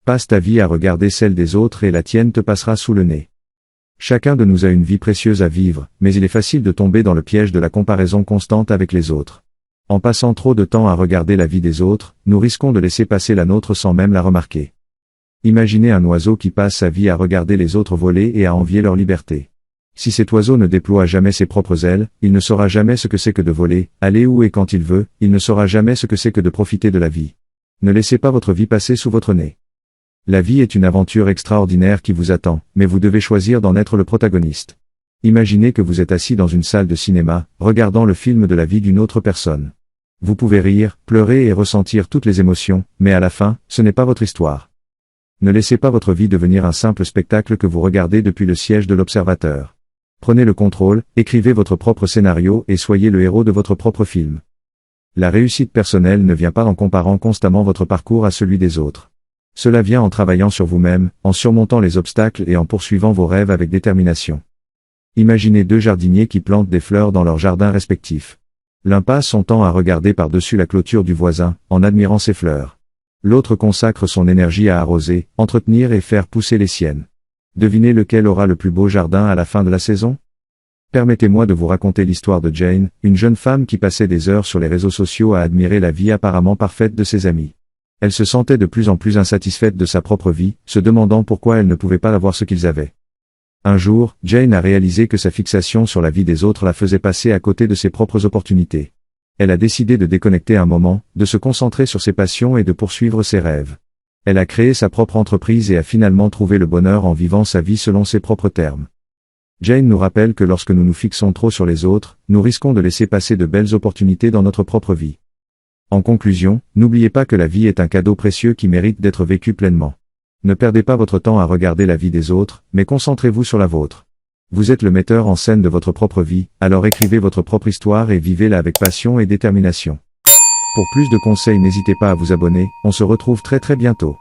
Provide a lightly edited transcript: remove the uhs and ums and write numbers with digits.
Passe ta vie à regarder celle des autres et la tienne te passera sous le nez. Chacun de nous a une vie précieuse à vivre, mais il est facile de tomber dans le piège de la comparaison constante avec les autres. En passant trop de temps à regarder la vie des autres, nous risquons de laisser passer la nôtre sans même la remarquer. Imaginez un oiseau qui passe sa vie à regarder les autres voler et à envier leur liberté. Si cet oiseau ne déploie jamais ses propres ailes, il ne saura jamais ce que c'est que de voler, aller où et quand il veut, il ne saura jamais ce que c'est que de profiter de la vie. Ne laissez pas votre vie passer sous votre nez. La vie est une aventure extraordinaire qui vous attend, mais vous devez choisir d'en être le protagoniste. Imaginez que vous êtes assis dans une salle de cinéma, regardant le film de la vie d'une autre personne. Vous pouvez rire, pleurer et ressentir toutes les émotions, mais à la fin, ce n'est pas votre histoire. Ne laissez pas votre vie devenir un simple spectacle que vous regardez depuis le siège de l'observateur. Prenez le contrôle, écrivez votre propre scénario et soyez le héros de votre propre film. La réussite personnelle ne vient pas en comparant constamment votre parcours à celui des autres. Cela vient en travaillant sur vous-même, en surmontant les obstacles et en poursuivant vos rêves avec détermination. Imaginez deux jardiniers qui plantent des fleurs dans leurs jardins respectifs. L'un passe son temps à regarder par-dessus la clôture du voisin, en admirant ses fleurs. L'autre consacre son énergie à arroser, entretenir et faire pousser les siennes. Devinez lequel aura le plus beau jardin à la fin de la saison? Permettez-moi de vous raconter l'histoire de Jane, une jeune femme qui passait des heures sur les réseaux sociaux à admirer la vie apparemment parfaite de ses amis. Elle se sentait de plus en plus insatisfaite de sa propre vie, se demandant pourquoi elle ne pouvait pas avoir ce qu'ils avaient. Un jour, Jane a réalisé que sa fixation sur la vie des autres la faisait passer à côté de ses propres opportunités. Elle a décidé de déconnecter un moment, de se concentrer sur ses passions et de poursuivre ses rêves. Elle a créé sa propre entreprise et a finalement trouvé le bonheur en vivant sa vie selon ses propres termes. Jane nous rappelle que lorsque nous nous fixons trop sur les autres, nous risquons de laisser passer de belles opportunités dans notre propre vie. En conclusion, n'oubliez pas que la vie est un cadeau précieux qui mérite d'être vécu pleinement. Ne perdez pas votre temps à regarder la vie des autres, mais concentrez-vous sur la vôtre. Vous êtes le metteur en scène de votre propre vie, alors écrivez votre propre histoire et vivez-la avec passion et détermination. Pour plus de conseils, n'hésitez pas à vous abonner, on se retrouve très bientôt.